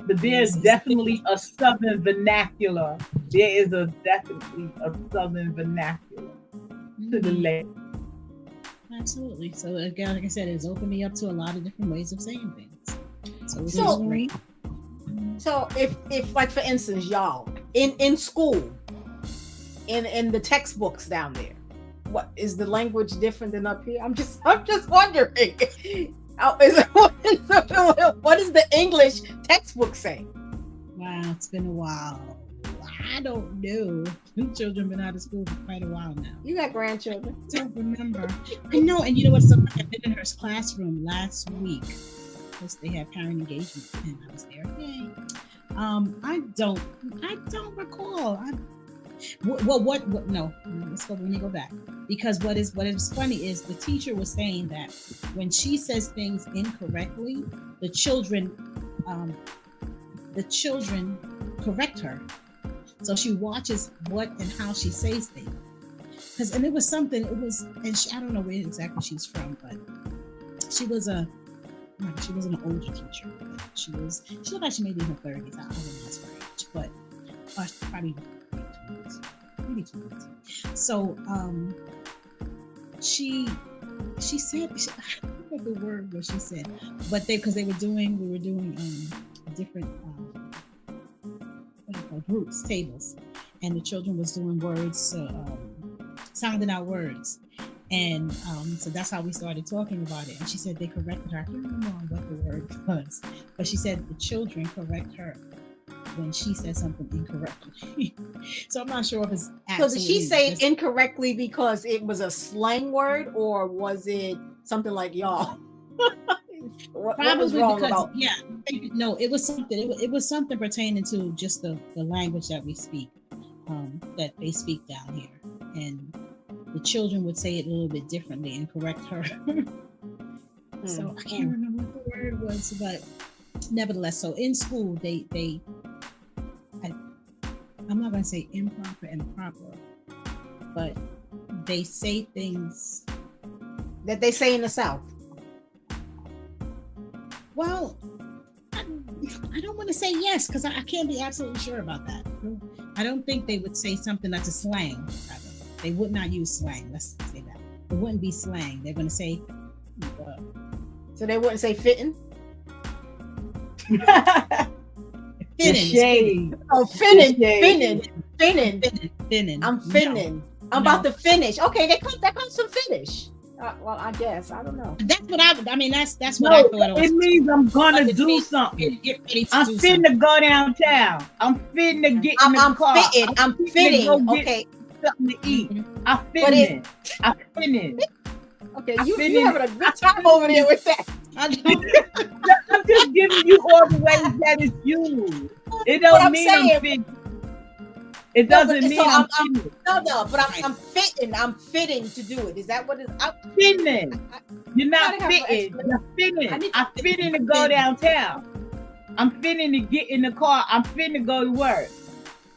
[SPEAKER 1] But there's definitely a Southern vernacular. There is definitely a Southern vernacular to the language.
[SPEAKER 4] Absolutely. So again, like I said, it's opened me up to a lot of different ways of saying things. So it's
[SPEAKER 2] So-
[SPEAKER 4] great.
[SPEAKER 2] So if like for instance, y'all in school, in the textbooks down there, what is the language different than up here? I'm just wondering. What does the English textbook say?
[SPEAKER 4] Wow, it's been a while. I don't know. Children been out of school for quite a while now.
[SPEAKER 2] You got grandchildren.
[SPEAKER 4] I don't remember. I know, and you know what? Somebody had been in her classroom last week because they had parent engagement, and I was there. Yay. I don't recall. No, let's go when you go back, because what is funny is the teacher was saying that when she says things incorrectly, the children correct her. So she watches what and how she says things. And it was something. It was, and I don't know where exactly she's from, but she was an older teacher. She looked like she may be in her 30s. I don't know that's her age, but probably maybe 20s. So she said, I don't know the word what she said, but we were doing different groups, tables, and the children was doing words, sounding out words. And so that's how we started talking about it. And she said they corrected her. I can't remember what the word was, but she said the children correct her when she said something incorrectly. So I'm not sure if it's
[SPEAKER 2] So did she say it incorrectly because it was a slang word, or was it something like y'all? What was wrong about?
[SPEAKER 4] Yeah, no, it was something. It was something pertaining to just the language that we speak, that they speak down here, and the children would say it a little bit differently and correct her. So I can't remember what the word was, but nevertheless, so in school I'm not going to say improper and proper, but they say things
[SPEAKER 2] that they say in the South.
[SPEAKER 4] Well, I don't want to say yes, because I can't be absolutely sure about that. I don't think they would say something that's a slang. They would not use slang. Let's say that. It wouldn't be slang. They're going to say.
[SPEAKER 2] So they wouldn't say fitting?
[SPEAKER 4] Finning.
[SPEAKER 2] Oh, finning. I'm finning.
[SPEAKER 4] No.
[SPEAKER 2] I'm about to finish. Okay, that comes from finish. Well, I guess. I don't know.
[SPEAKER 4] That's what that's what I thought it was.
[SPEAKER 1] It means I'm gonna do something. I'm finna go downtown. I'm finna get in the car.
[SPEAKER 2] I'm fitting. Okay.
[SPEAKER 1] Something to eat. I'm finning. Okay, you
[SPEAKER 2] having a good time over there with that.
[SPEAKER 1] I'm just giving you all the ways that it's used. It don't mean I'm fitting. It doesn't mean I'm fitting.
[SPEAKER 2] But I'm fitting. I'm fitting to do it. Is that what it is?
[SPEAKER 1] I'm fitting. You're not fitting. You're fitting. I'm fitting to go downtown. I'm fitting to get in the car. I'm fitting to go to work.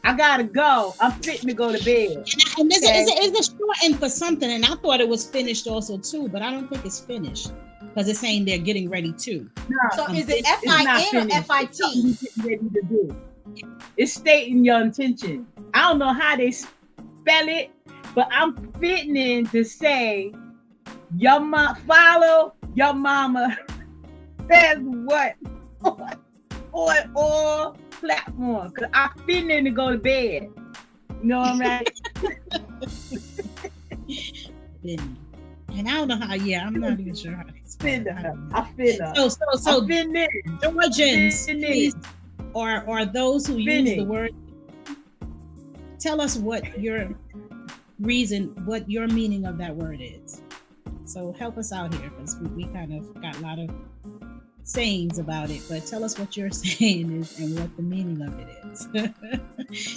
[SPEAKER 1] I gotta go. I'm fitting to go to bed.
[SPEAKER 4] And this is a shortened for something, and I thought it was finished also too, but I don't think it's finished because it's saying they're getting ready to.
[SPEAKER 2] No, so is it FIN or FIT?
[SPEAKER 1] Getting ready to do. It's stating your intention. I don't know how they spell it, but I'm fitting in to say follow your mama says what on all platforms, because I'm fitting in to go to bed. You know what I'm right?
[SPEAKER 4] And I don't know how. Yeah, I'm not even sure how to explain.
[SPEAKER 1] I feel her.
[SPEAKER 4] So Georgians, please, or those who use the word, tell us what your meaning of that word is. So help us out here, because we kind of got a lot of sayings about it, but tell us what your saying is and what the meaning of it is.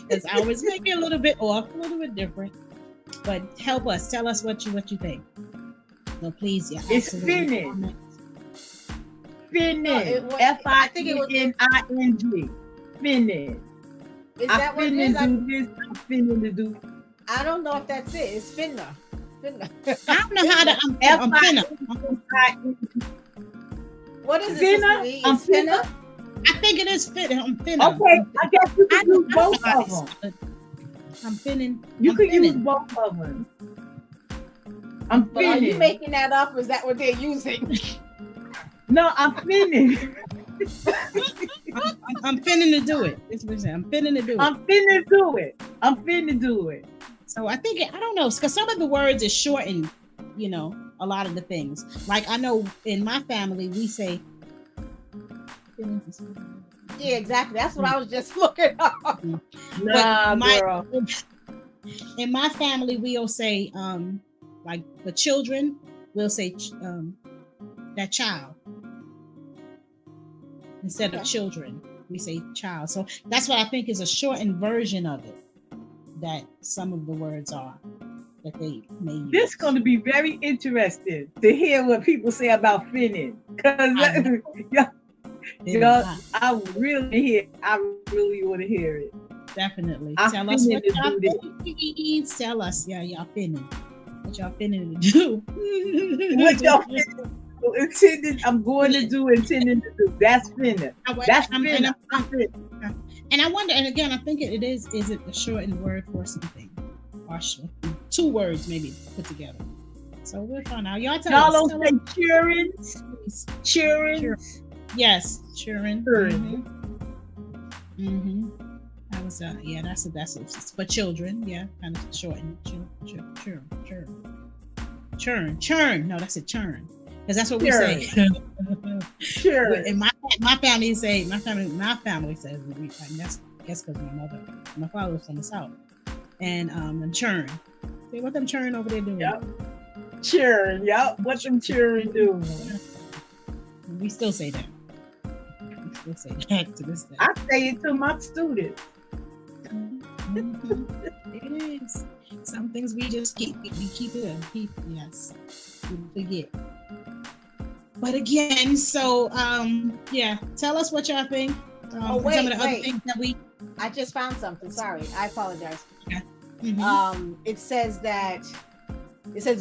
[SPEAKER 4] Because I was making a little bit off, a little bit different, but help us. Tell us what you think. So please, yeah.
[SPEAKER 1] It's finning. Finning. FINNING. Finning.
[SPEAKER 2] Is that what it is?
[SPEAKER 1] I'm finning to do.
[SPEAKER 2] I don't know if that's it. It's finna. Finna.
[SPEAKER 4] I don't know how to. I'm finna.
[SPEAKER 2] What is it?
[SPEAKER 1] Finna?
[SPEAKER 2] Sister V?
[SPEAKER 1] I'm
[SPEAKER 2] Is finna?
[SPEAKER 4] I think it is finna. I'm finna.
[SPEAKER 1] Okay, I guess you
[SPEAKER 4] I
[SPEAKER 1] can use
[SPEAKER 4] don't know
[SPEAKER 1] both
[SPEAKER 4] how
[SPEAKER 1] of them.
[SPEAKER 4] to- I'm finning.
[SPEAKER 1] You
[SPEAKER 4] I'm
[SPEAKER 1] can use
[SPEAKER 4] finning.
[SPEAKER 1] both of them. I'm
[SPEAKER 2] But are you
[SPEAKER 1] finning.
[SPEAKER 2] making that up, or is that what they're using?
[SPEAKER 1] No, I'm finning.
[SPEAKER 4] I'm finning to do it. That's what I'm saying. I'm finning to do it.
[SPEAKER 1] I'm finna do it. I'm finna do it.
[SPEAKER 4] So I think I don't know, because some of the words is shortened. You know, a lot of the things. Like I know in my family we say.
[SPEAKER 2] Yeah, exactly. That's what I was just looking up.
[SPEAKER 1] Nah,
[SPEAKER 4] my,
[SPEAKER 1] girl.
[SPEAKER 4] In my family, we'll say, like the children, we'll say that child instead of children. We say child. So that's what I think is a shortened version of it. That some of the words are that they may use.
[SPEAKER 1] This is going to be very interesting to hear what people say about finning. Because I really want to hear it.
[SPEAKER 4] Definitely.
[SPEAKER 1] I'm
[SPEAKER 4] Tell us what
[SPEAKER 1] finna
[SPEAKER 4] y'all
[SPEAKER 1] do
[SPEAKER 4] finning. Tell us, y'all finning. What y'all finning to do?
[SPEAKER 1] What y'all intended? I'm going to do, intending to do. That's finna. That's finna.
[SPEAKER 4] And I wonder, and again, I think it is it a shortened word for something? Or two words maybe put together. So we'll find out. Y'all tell us.
[SPEAKER 1] Y'all don't say cheering? Cheering?
[SPEAKER 4] Yes, cheering.
[SPEAKER 1] Cheering.
[SPEAKER 4] Mm-hmm. That was that's for children. Yeah, kind of shortened. Churn. No, that's a churn. Because that's what we say.
[SPEAKER 1] Sure.
[SPEAKER 4] And my family says, I guess because my father was from the South. And churn. Say what them churn over there doing?
[SPEAKER 1] Yep. Churn. Yep. What them churn doing?
[SPEAKER 4] We still say that. We still say that to this day.
[SPEAKER 1] I say it to my students.
[SPEAKER 4] Mm-hmm. It is. Some things we just keep yes. We forget. But again, so tell us what y'all think. Some of the other things that
[SPEAKER 2] I just found something. Sorry, I apologize.
[SPEAKER 4] Okay. Mm-hmm.
[SPEAKER 2] It says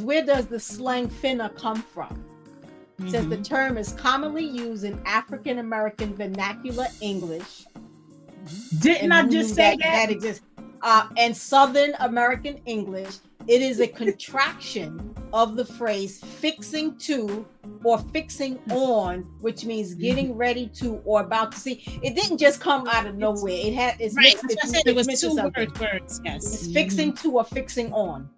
[SPEAKER 2] where does the slang finna come from? It says the term is commonly used in African American vernacular English.
[SPEAKER 1] Didn't I just say that?
[SPEAKER 2] That exists. And Southern American English. It is a contraction of the phrase fixing to or fixing on, which means getting ready to or about to see. It didn't just come out of nowhere. It's
[SPEAKER 4] right.
[SPEAKER 2] Mixed,
[SPEAKER 4] I said it was two
[SPEAKER 2] something.
[SPEAKER 4] words. Yes.
[SPEAKER 2] It's fixing to or fixing on.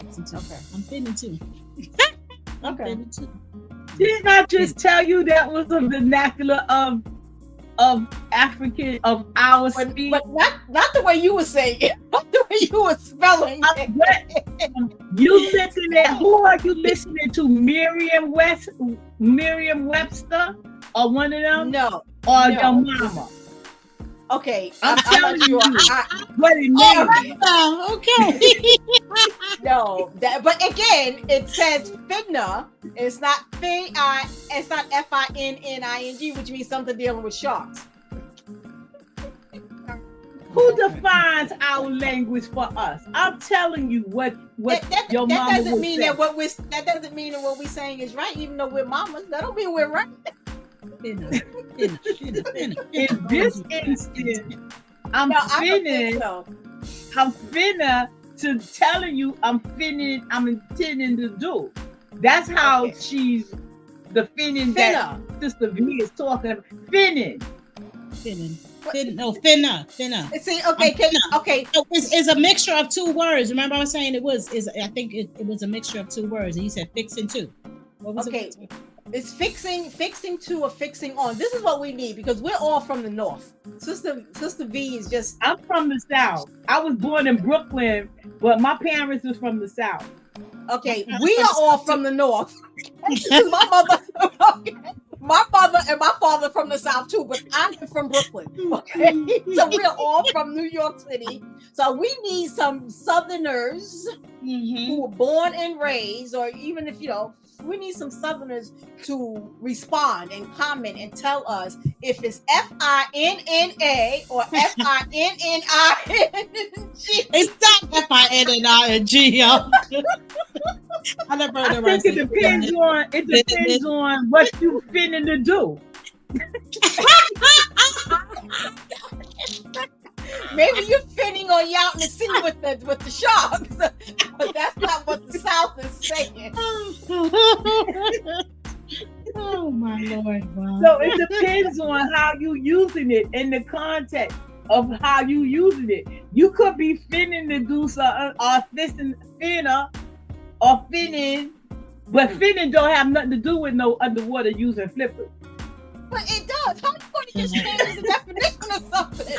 [SPEAKER 4] Okay. I'm fitting too.
[SPEAKER 2] Okay.
[SPEAKER 1] Didn't I just tell you that was a vernacular of African of our speech?
[SPEAKER 2] But not the way you were saying it, not the way you were spelling it.
[SPEAKER 1] You listen at who are you listening to? Merriam-Webster or one of them?
[SPEAKER 2] No.
[SPEAKER 1] Or your mama?
[SPEAKER 2] Okay,
[SPEAKER 1] I'm telling you
[SPEAKER 2] what
[SPEAKER 1] it means.
[SPEAKER 4] Okay.
[SPEAKER 2] No, but again, it says finna. It's not it's not FINNING, which means something dealing with sharks.
[SPEAKER 1] Who defines our language for us? I'm telling you what your mama
[SPEAKER 2] doesn't mean
[SPEAKER 1] say.
[SPEAKER 2] that doesn't mean that what we're saying is right, even though we're mamas. That don't mean we're right.
[SPEAKER 1] In this instance, I'm finna to telling you I'm intending to do. That's how she's the finning that Sister V is talking about. Finning.
[SPEAKER 4] Finna.
[SPEAKER 2] See, okay.
[SPEAKER 4] So it's a mixture of two words. Remember I was saying it was a mixture of two words, and you said fixing too. What was it?
[SPEAKER 2] It's fixing to or fixing on. This is what we need because we're all from the north. Sister V is just.
[SPEAKER 1] I'm from the South. I was born in Brooklyn, but my parents was from the South.
[SPEAKER 2] Okay, we are all from the north. My mother and my father from the South too, but I'm from Brooklyn. Okay, so we're all from New York City. So we need some Southerners who were born and raised, or even if we need some Southerners to respond and comment and tell us if it's FINNA or FINNING.
[SPEAKER 4] It's not FINNING. I never heard
[SPEAKER 1] I
[SPEAKER 4] the word.
[SPEAKER 1] think it depends on what you finna to do.
[SPEAKER 2] Maybe you're finning on you out in the sea with the sharks, but that's not what the South is saying.
[SPEAKER 4] Oh my Lord! Wow.
[SPEAKER 1] So it depends on how you using it in the context of how you using it. You could be finning to do something or finning, but finning don't have nothing to do with no underwater using flippers.
[SPEAKER 2] But it does. How you going to just change the definition of something?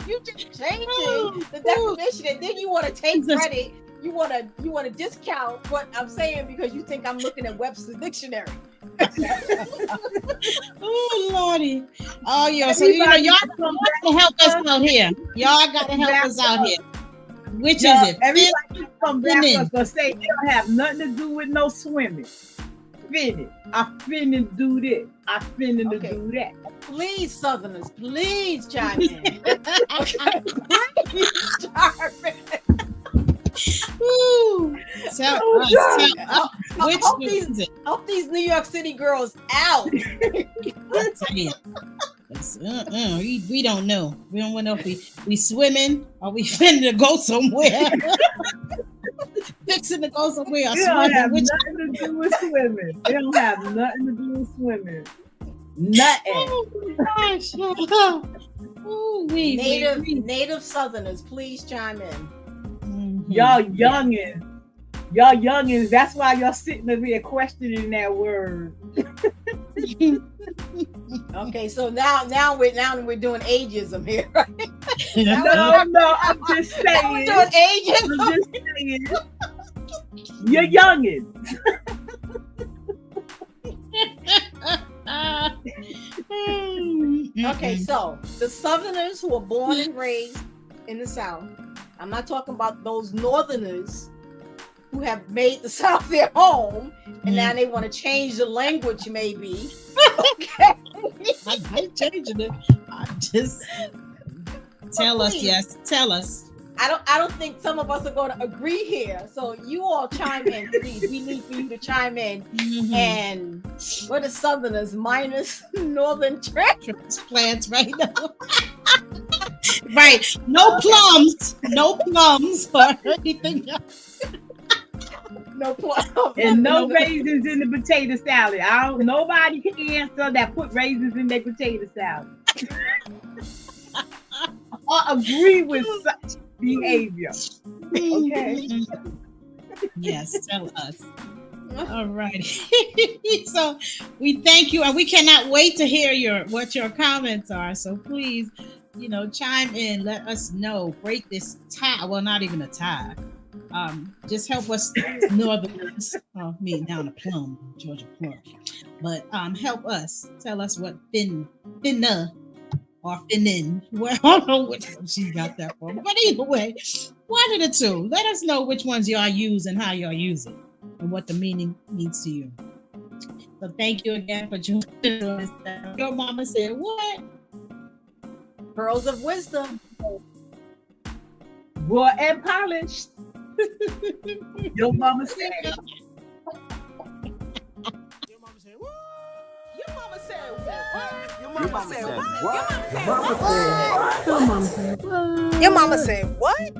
[SPEAKER 2] You just changing the definition, and then you want to take credit. You want to discount what I'm saying because you think I'm looking at Webster's dictionary.
[SPEAKER 4] Oh Lordy! Oh yeah. So y'all gotta help us out here. Y'all gotta help us out here. Which is it?
[SPEAKER 1] Everybody come back up and say it don't have nothing to do with no swimming. Finna. I finna do this. I finna to do that.
[SPEAKER 2] Please, Southerners, please chime in. Please chime in.
[SPEAKER 4] Ooh. Tell us. Which is it?
[SPEAKER 2] Help these New York City girls out.
[SPEAKER 4] We don't know. We don't want to know if we swimming or we finna to go somewhere. Fixing to go somewhere.
[SPEAKER 1] It don't have nothing to do with swimming. It don't have nothing to do with swimming. Nothing.
[SPEAKER 4] Oh gosh. Ooh,
[SPEAKER 2] Native Southerners, please chime in.
[SPEAKER 4] Mm-hmm.
[SPEAKER 1] Y'all youngins, that's why y'all sitting up here questioning that word.
[SPEAKER 2] Okay, so now we're doing ageism here, right?
[SPEAKER 1] No, I'm just saying.
[SPEAKER 2] We're doing ageism.
[SPEAKER 1] I'm just saying. You're youngins.
[SPEAKER 2] Okay, so the Southerners who are born and raised in the South, I'm not talking about those Northerners who have made the South their home and now they want to change the language, maybe. Okay.
[SPEAKER 4] I ain't changing it. I just tell us, yes. Tell us.
[SPEAKER 2] I don't think some of us are going to agree here. So you all chime in, please. We need for you to chime in. Mm-hmm. And what are Southerners minus Northern
[SPEAKER 4] transplants right now? Right. No plums or anything else.
[SPEAKER 2] No plums.
[SPEAKER 1] And no raisins in the potato salad. Nobody can answer that put raisins in their potato salad. Or agree with such behavior. Okay.
[SPEAKER 4] Yes, tell us. All right. So we thank you, and we cannot wait to hear what your comments are. So please, chime in, let us know, break this tie. Well, not even a tie. Just help us Northerners. Me down a plum, Georgia plum. But help us. Tell us what finna or finnin. Well, I don't know which one she got that from. But either way, one of the two. Let us know which ones y'all use and how y'all use it and what the meaning means to you. So thank you again for joining us. Your mama said what?
[SPEAKER 2] Pearls of wisdom.
[SPEAKER 1] Raw and polished. Your mama said.
[SPEAKER 3] Your mama said what? Your mama said what?
[SPEAKER 5] Your mama said what?
[SPEAKER 3] Your mama said what?